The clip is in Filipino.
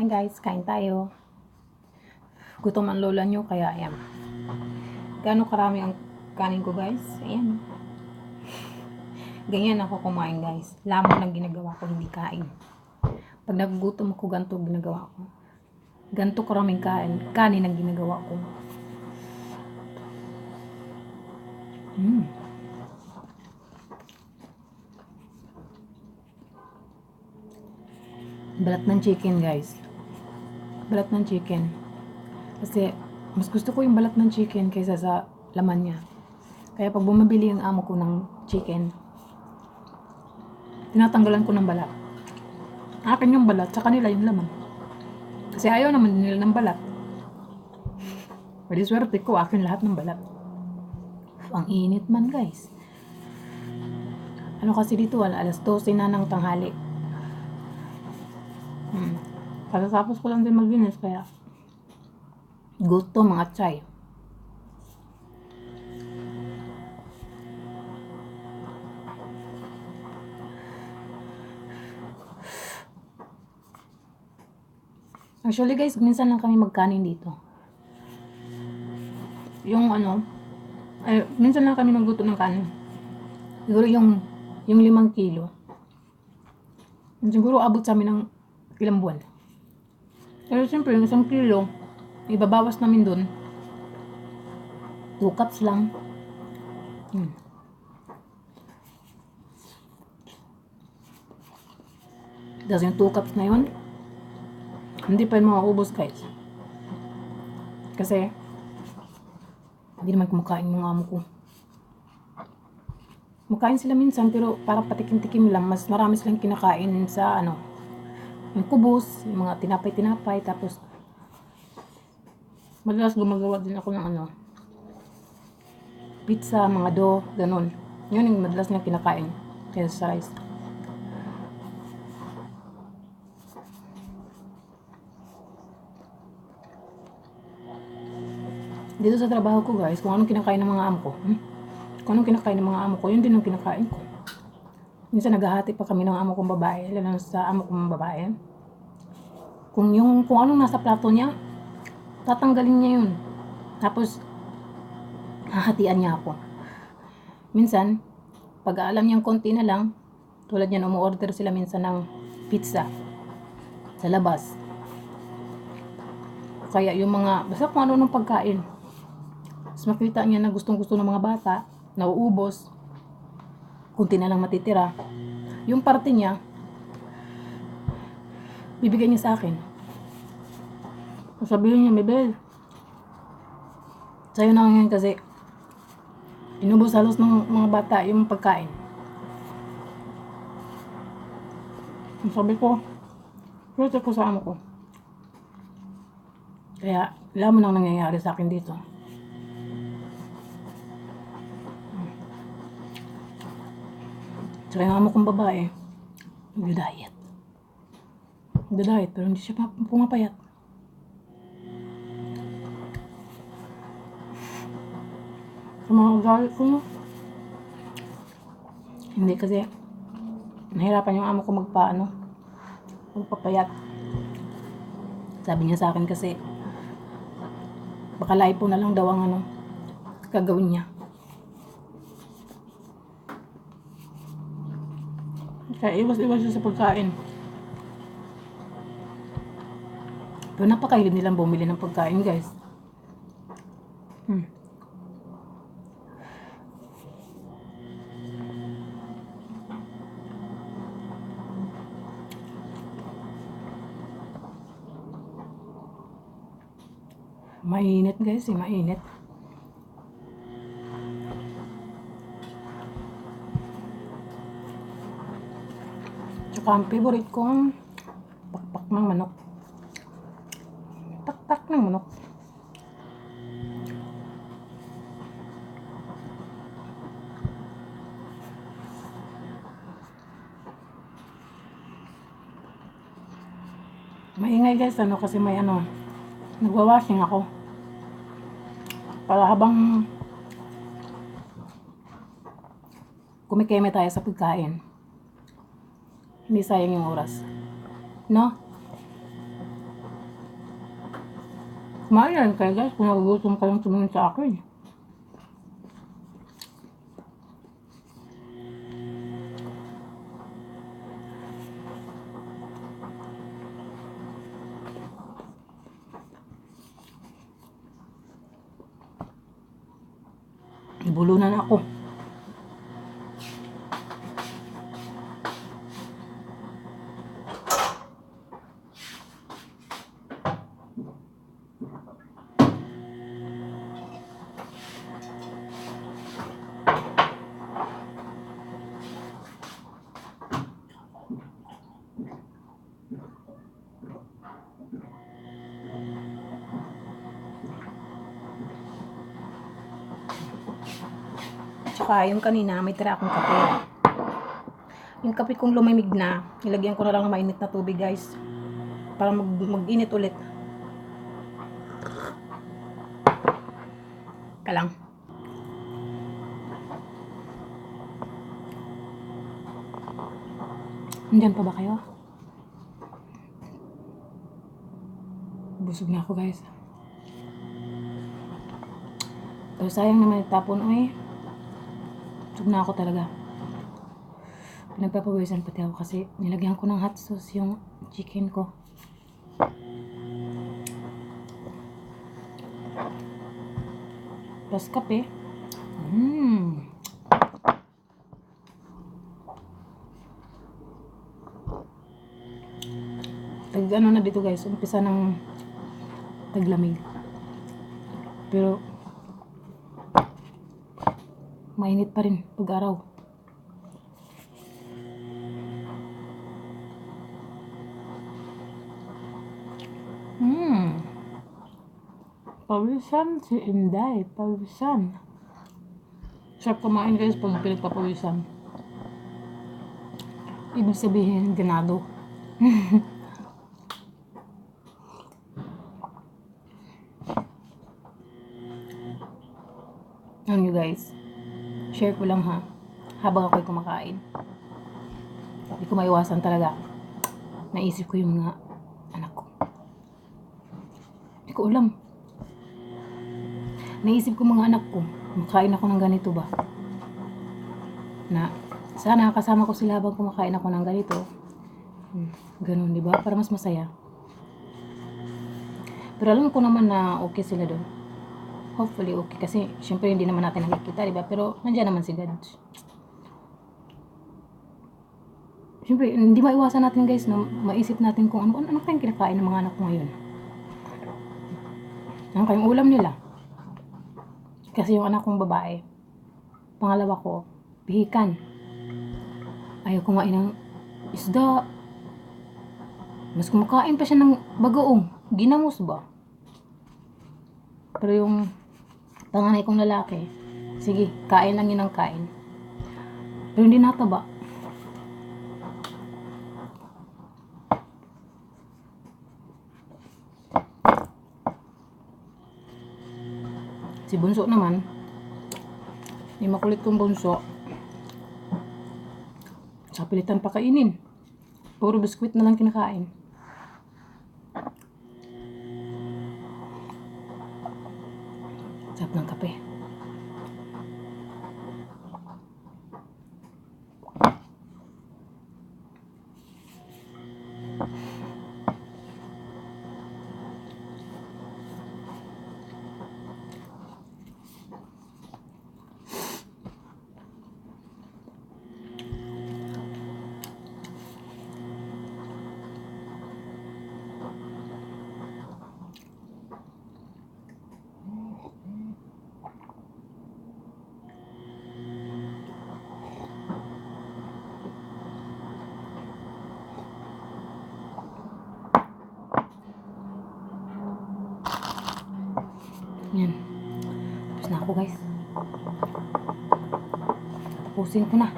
Hi guys, kain tayo. Gutom ang lola nyo, kaya ayan. Gano'ng karami ang kanin ko guys? Ayan. Ganyan ako kumain guys. Lamang lang ginagawa ko, hindi kain. Pag nagugutom ako, ganito ginagawa ko. Ganito karaming kanin ang ginagawa ko. Balat ng chicken guys. Balat ng chicken. Kasi mas gusto ko yung balat ng chicken kaysa sa laman niya. Kaya pag bumabili ang amo ko ng chicken, tinatanggalan ko ng balat. Akin yung balat, sa kanila yung laman. Kasi ayaw naman nila ng balat. Pwede swerte ko, akin lahat ng balat. Ang init man guys. Ano kasi dito, alas 12 na ng tanghali. Pagkatapos ko lang din maglinis, kaya gutom mga chay. Actually guys, minsan lang kami magkanin dito. Yung minsan lang kami magluto ng kanin. Siguro yung 5 kilo. Siguro abot sa amin ng ilang buwan. Pero siyempre, yung 1 kilo, ibabawas namin dun. 2 cups lang. Tapos yung 2 cups na yun, hindi pa yun makaubos guys. Kasi, hindi naman kumakain yung amo ko. Makain sila minsan, pero para patikim-tikim lang. Mas marami silang kinakain sa yung kubos, yung mga tinapay-tinapay. Tapos, madalas gumagawa din ako ng pizza, mga dough, ganun. Yun yung madalas niya kinakain kaysa sa rice. Dito sa trabaho ko guys, kung anong kinakain ng mga amo ko, kung anong kinakain ng mga amo ko, yun din ang kinakain ko. Minsan naghahati pa kami ng amo kong babae, lalo sa amo kong babae. Kung anong nasa plato niya, tatanggalin niya yun. Tapos, hahatian niya ako. Minsan, pag alam niyang konti na lang, tulad yan, umu-order sila minsan ng pizza sa labas. Kaya yung basta kung ano ng pagkain, mas makita niya na gustong-gusto ng mga bata, nauubos, kunti na lang matitira. Yung parte niya, bibigyan niya sa akin. Sabihin niya, Mabel, sa'yo na ngayon kasi inubos halos ng mga bata yung pagkain. Sabi ko, swerte ko sa amo ko. Kaya, alam mo nang nangyayari sa akin dito. Tsaka yung amo kong babae, nagda-diet. Nagda-diet, pero hindi siya pumapayat. Sa mga galit ko, hindi kasi, nahirapan yung amo ko magpapayat. Sabi niya sa akin kasi, baka lipo na lang daw ang gagawin niya. Kaya iwas-iwas siya sa pagkain. Pero napakahilig nilang bumili ng pagkain guys. Mainit guys, mainit. Tsaka ang favorite kong pakpak ng manok. Pakpak ng manok. Maingay guys, kasi may nagwa-washing ako. Para habang kumikeme tayo sa pagkain, hindi sayang yung oras. No? Kumain na rin kayo guys kung nagugutom kayong tumingin sa akin. Bulunan ako. Tsaka yung kanina, may tira akong kape. Yung kape kong lumamig na, nilagyan ko na lang ng mainit na tubig guys. Para mag-init ulit. Kalang. Nandiyan pa ba kayo? Busog na ako guys. Pero sayang naman itapon eh. Busog na ako talaga. Pinagpapawisan pati ako kasi nilagyan ko ng hot sauce yung chicken ko. Plus kape. Ano na dito guys, umpisa ng taglamig. Pero mainit pa rin pag-araw. Pawisan si Inday, pawisan. Sarap kumain guys pag pinagpapawisan. Ibig sabihin, ganado. Ano nyo guys, share ko lang ha, habang ako'y kumakain. Hindi ko maiwasan talaga. Naisip ko yung mga anak ko. Hindi ko alam. Naisip ko mga anak ko, kumakain ako ng ganito ba? Na, sana kasama ko sila habang kumakain ako ng ganito. Ganun, di ba? Para mas masaya. Pero alam ko naman na okay sila doon. Hopefully okay. Kasi, syempre hindi naman natin nakikita, di ba? Pero, nandiyan naman si God. Syempre, hindi maiwasan natin guys na maisip natin kung ano kayong kinakain ng mga anak ko ngayon. Ano kayong ulam nila? Kasi yung anak kong babae, pangalawa ko, pihikan. Ayaw kumain ng isda. Mas kumakain pa siya ng bagoong. Ginamos ba? Pero yung panganay kong lalaki, sige, kain lang yun ng kain. Pero hindi nataba. Si bunso naman, yung makulit kong bunso, sa pilitan pa kainin. Puro biskwit na lang kinakain. Sarap ng kape. Yan. Tapos na ako guys. Tapusin ko na.